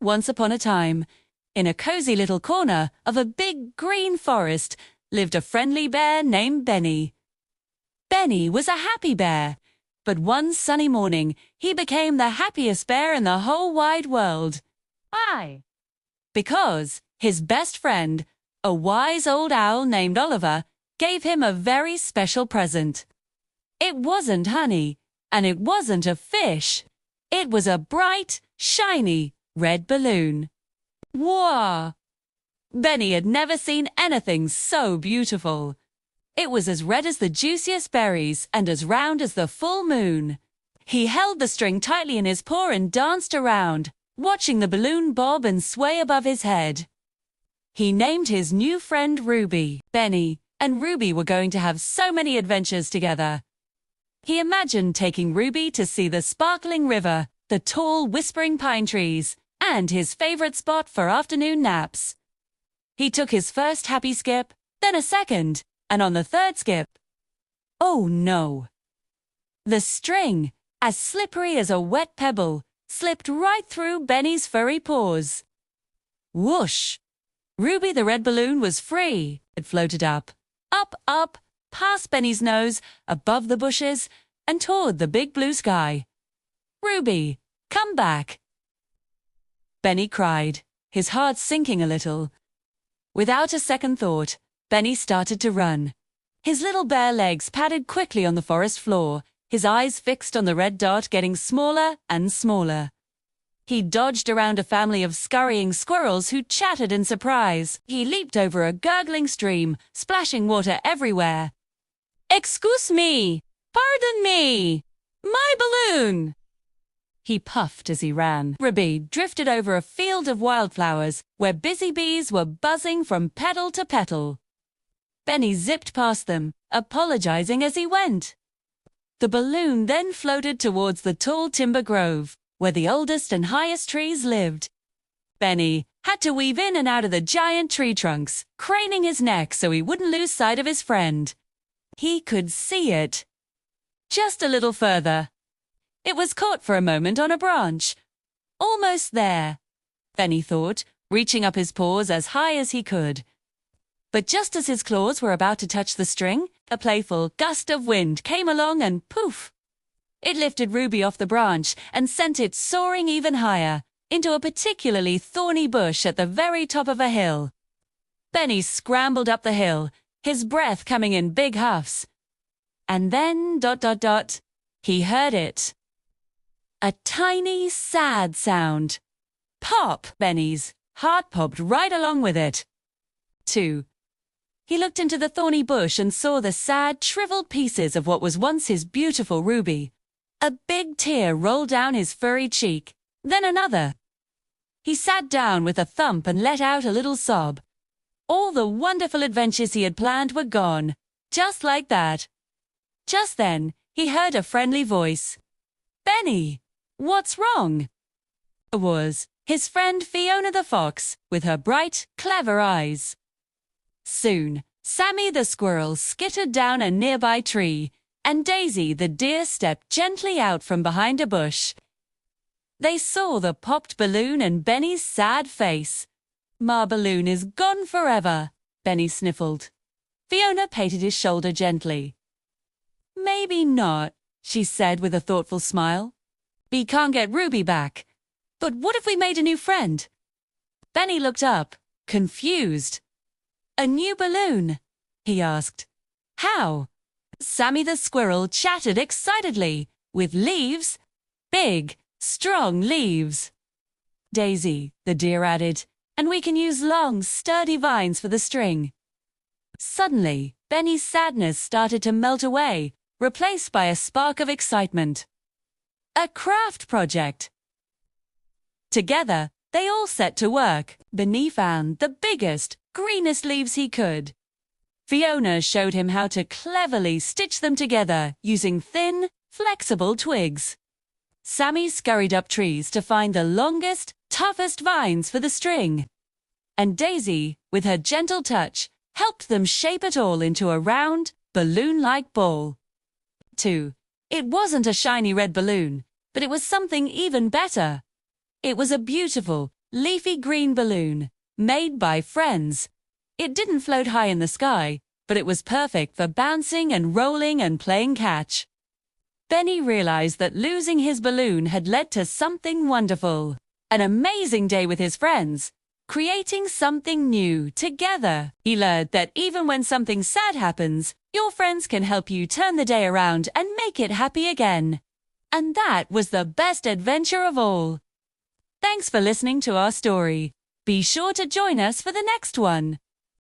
Once upon a time, in a cozy little corner of a big green forest, lived a friendly bear named Benny. Benny was a happy bear, but one sunny morning he became the happiest bear in the whole wide world. Why? Because his best friend, a wise old owl named Oliver, gave him a very special present. It wasn't honey, and it wasn't a fish. It was a bright, shiny, red balloon. Whoa! Benny had never seen anything so beautiful. It was as red as the juiciest berries and as round as the full moon. He held the string tightly in his paw and danced around, watching the balloon bob and sway above his head. He named his new friend Ruby. Benny and Ruby were going to have so many adventures together. He imagined taking Ruby to see the sparkling river, the tall, whispering pine trees, and his favorite spot for afternoon naps. He took his first happy skip, then a second, and on the third skip, oh no! The string, as slippery as a wet pebble, slipped right through Benny's furry paws. Whoosh! Ruby the red balloon was free. It floated up, past Benny's nose, above the bushes, and toward the big blue sky. Ruby, come back! Benny cried, his heart sinking a little. Without a second thought, Benny started to run. His little bare legs padded quickly on the forest floor, his eyes fixed on the red dot getting smaller and smaller. He dodged around a family of scurrying squirrels who chattered in surprise. He leaped over a gurgling stream, splashing water everywhere. "Excuse me! Pardon me! My balloon!" He puffed as he ran. Ruby drifted over a field of wildflowers where busy bees were buzzing from petal to petal. Benny zipped past them, apologizing as he went. The balloon then floated towards the tall timber grove, where the oldest and highest trees lived. Benny had to weave in and out of the giant tree trunks, craning his neck so he wouldn't lose sight of his friend. He could see it. Just a little further. It was caught for a moment on a branch. Almost there, Benny thought, reaching up his paws as high as he could. But just as his claws were about to touch the string, a playful gust of wind came along and poof! It lifted Ruby off the branch and sent it soaring even higher, into a particularly thorny bush at the very top of a hill. Benny scrambled up the hill, his breath coming in big huffs. And then, he heard it. A tiny, sad sound. Pop! Benny's heart popped right along with it. 2. He looked into the thorny bush and saw the sad, shriveled pieces of what was once his beautiful Ruby. A big tear rolled down his furry cheek, then another. He sat down with a thump and let out a little sob. All the wonderful adventures he had planned were gone, just like that. Just then, he heard a friendly voice. "Benny, what's wrong?" It was his friend Fiona the fox, with her bright, clever eyes. Soon, Sammy the squirrel skittered down a nearby tree, and Daisy the deer stepped gently out from behind a bush. They saw the popped balloon and Benny's sad face. "My balloon is gone forever," Benny sniffled. Fiona patted his shoulder gently. "Maybe not," she said with a thoughtful smile. "We can't get Ruby back. But what if we made a new friend?" Benny looked up, confused. "A new balloon?" he asked. "How?" Sammy the squirrel chattered excitedly. "With leaves. Big, strong leaves." Daisy, the deer added, "and we can use long, sturdy vines for the string." Suddenly, Benny's sadness started to melt away, replaced by a spark of excitement. A craft project. Together, they all set to work. Benny found the biggest, greenest leaves he could. Fiona showed him how to cleverly stitch them together using thin, flexible twigs. Sammy scurried up trees to find the longest, toughest vines for the string. And Daisy, with her gentle touch, helped them shape it all into a round, balloon-like ball. 2. It wasn't a shiny red balloon, but it was something even better. It was a beautiful, leafy green balloon, made by friends. It didn't float high in the sky, but it was perfect for bouncing and rolling and playing catch. Benny realized that losing his balloon had led to something wonderful, an amazing day with his friends, creating something new together. He learned that even when something sad happens, your friends can help you turn the day around and make it happy again. And that was the best adventure of all. Thanks for listening to our story. Be sure to join us for the next one.